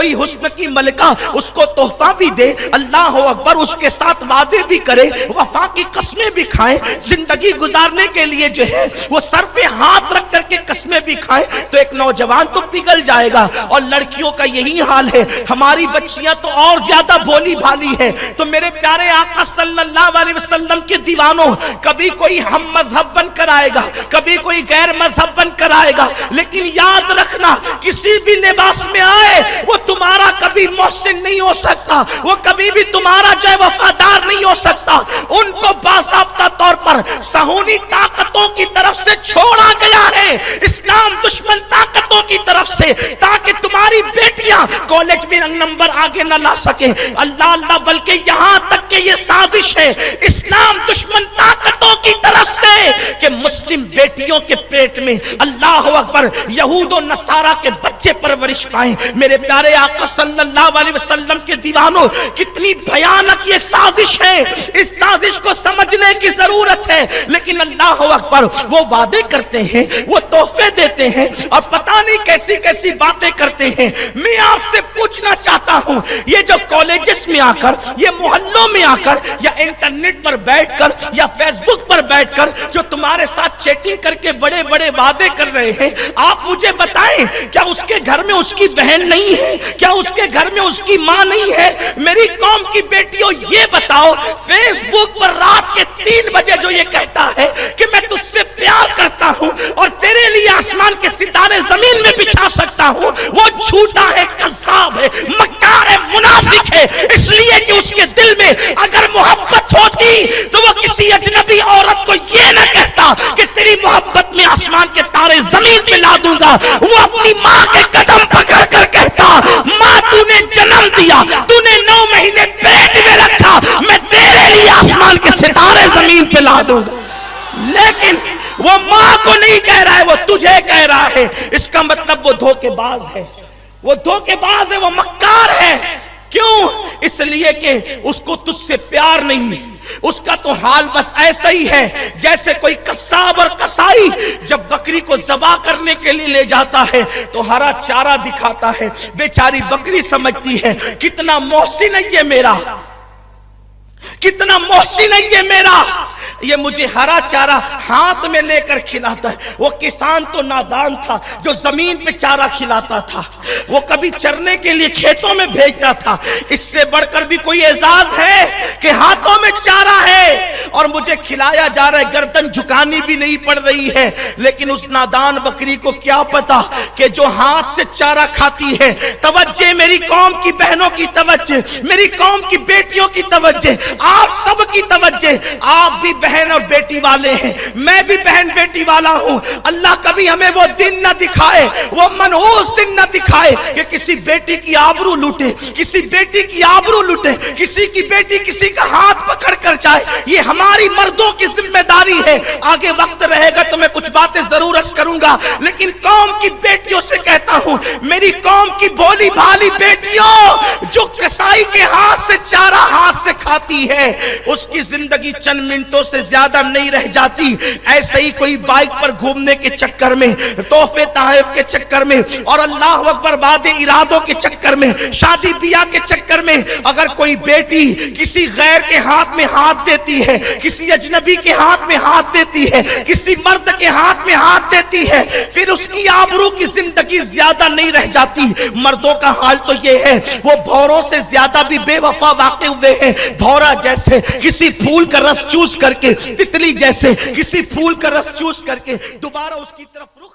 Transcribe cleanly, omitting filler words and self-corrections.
کوئی حسن کی ملکہ اس کو تحفہ بھی دے، اللہ اکبر، اس کے ساتھ وعدے بھی کرے، وفا کی قسمیں بھی کھائیں، زندگی گزارنے کے لیے جو ہے وہ سر پہ ہاتھ رکھ کر کے قسمیں بھی کھائیں، تو ایک نوجوان تو پگھل جائے گا۔ اور لڑکیوں کا یہی حال ہے، ہماری بچیاں تو اور زیادہ بھولی بھالی ہے۔ تو میرے پیارے آقا صلی اللہ علیہ وسلم کے دیوانوں، کبھی کوئی ہم مذہب بن کر آئے گا، کبھی کوئی غیر مذہب بن کر آئے گا، لیکن یاد رکھنا کسی بھی لباس میں آئے وہ تمہارا کبھی محسن نہیں ہو سکتا، وہ کبھی بھی تمہارا جو ہے وفادار نہیں ہو سکتا۔ ان کو باضابطہ طور پر صہیونی طاقتوں کی طرف سے چھوڑا گیا ہے، اسلام دشمن طاقتوں کی طرف سے، تاکہ تمہاری بیٹیاں کالج میں نمبر آگے نہ لا سکیں۔ اللہ اللہ، بلکہ یہاں تک کہ یہ سازش ہے اسلام دشمن طاقتوں کی طرف سے کہ مسلم بیٹیوں کے پیٹ میں اللہ اکبر یہود و نصارہ کے بچے پرورش پائیں۔ میرے پیارے آقا صلی اللہ علیہ وسلم کے دیوانوں، کتنی بھیانک یہ سازش ہے، اس سازش کو سمجھنے کی ضرورت ہے۔ لیکن اللہ اکبر، وہ وعدے کرتے ہیں، وہ تحفے دیتے ہیں، اور پتہ نہیں کیسی کیسی باتیں کرتے ہیں۔ میں آپ سے پوچھنا چاہتا ہوں، یہ جو کالجز میں آ کر، یہ محلوں میں آ کر، یا انٹرنیٹ پر بیٹھ کر، یا فیس بک پر بیٹھ کر جو تمہارے ساتھ چیٹنگ کر کے بڑے بڑے وعدے کر رہے ہیں، آپ مجھے بتائیں، کیا اس کے گھر میں اس کی بہن نہیں ہے؟ کیا اس کے گھر میں اس کی ماں نہیں ہے؟ میری قوم کی بیٹیوں، یہ بتاؤ، فیس بک پر رات کے 3 بجے جو یہ کہتا ہے کہ میں تجھ سے پیار کرتا ہوں اور تیرے لیے آسمان کے ستارے زمین میں بچھا سکتا ہوں، وہ جھوٹا ہے، کذاب ہے، مکار ہے، منافق ہے، اس لیے کہ اس کے دل میں اگر محبت ہوتی تو وہ کسی اجنبی عورت کو یہ نہ کہتا کہ تیری محبت میں آسمان کے تارے زمین پہ لا دوں گا، وہ اپنی ماں کے قدم پکڑ کر کہتا، ماں تو نے جنم دیا، تو نے 9 مہینے پیٹ میں رکھا، میں تیرے لیے آسمان کے ستارے زمین پہ لا دوں گا۔ لیکن وہ ماں کو نہیں کہہ رہا ہے، وہ تجھے کہہ رہا ہے۔ اس کا مطلب وہ دھوکے باز ہے، وہ دھوکے باز ہے، وہ مکار ہے۔ کیوں؟ اس لیے کہ اس کو تجھ سے پیار نہیں۔ اس کا تو حال بس ایسا ہی ہے جیسے کوئی قصاب اور قصائی جب بکری کو ذبح کرنے کے لیے لے جاتا ہے تو ہرا چارہ دکھاتا ہے، بیچاری بکری سمجھتی ہے کتنا محسن ہے یہ میرا، کتنا محسن ہے یہ میرا، یہ مجھے ہرا چارہ ہاتھ میں لے کر کھلاتا ہے۔ وہ کسان تو نادان تھا جو زمین پہ چارہ کھلاتا تھا، وہ کبھی چرنے کے لیے کھیتوں میں بھیجتا تھا۔ اس سے بڑھ کر بھی کوئی اعزاز ہے کہ ہاتھوں میں چارہ ہے اور مجھے کھلایا جا رہا ہے، گردن جھکانی بھی نہیں پڑ رہی ہے۔ لیکن اس نادان بکری کو کیا پتا کہ جو ہاتھ سے چارہ کھاتی ہے، توجہ میری قوم کی بہنوں کی توجہ، میری قوم کی بیٹیوں کی توجہ، آپ سب کی توجہ، آپ بھی بہن اور بیٹی والے ہیں، میں بھی بہن بیٹی والا ہوں۔ اللہ کبھی ہمیں وہ دن نہ دکھائے، وہ منحوس دن نہ دکھائے کہ کسی بیٹی کی آبرو لوٹے، کسی بیٹی کی آبرو لوٹے، کسی کی بیٹی کسی کا ہاتھ پکڑ کر جائے۔ یہ ہماری مردوں کی ذمہ داری ہے۔ آگے وقت رہے گا تو میں کچھ باتیں ضرور عرض کروں گا، لیکن قوم کی بیٹیوں سے کہتا ہوں، میری قوم کی بھولی بھالی بیٹیوں، جو کسائی کے ہاتھ سے چارہ ہاتھ سے کھاتی ہے، اس کی زندگی چند منٹوں سے زیادہ نہیں رہ جاتی۔ ایسے ہی کوئی بائک پر گھومنے کے چکر میں، تحفے تحائف کے چکر میں، اور اللہ اکبر وعدے ارادوں کے چکر میں، شادی بیاہ کے چکر میں اگر کوئی بیٹی کسی غیر کے ہاتھ میں ہاتھ دیتی ہے، کسی اجنبی کے ہاتھ میں ہاتھ دیتی ہے، کسی مرد کے ہاتھ میں ہاتھ دیتی ہے، پھر اس کی آبرو کی زندگی زیادہ نہیں رہ جاتی۔ مردوں کا حال تو یہ ہے، وہ بھوروں سے زیادہ بھی بے وفا واقع ہوئے ہیں۔ بھورا جیسے کسی پھول کا رس چوس کر کے، تتلی جیسے کسی پھول کا رس چوس کر کے دوبارہ اس کی طرف رخ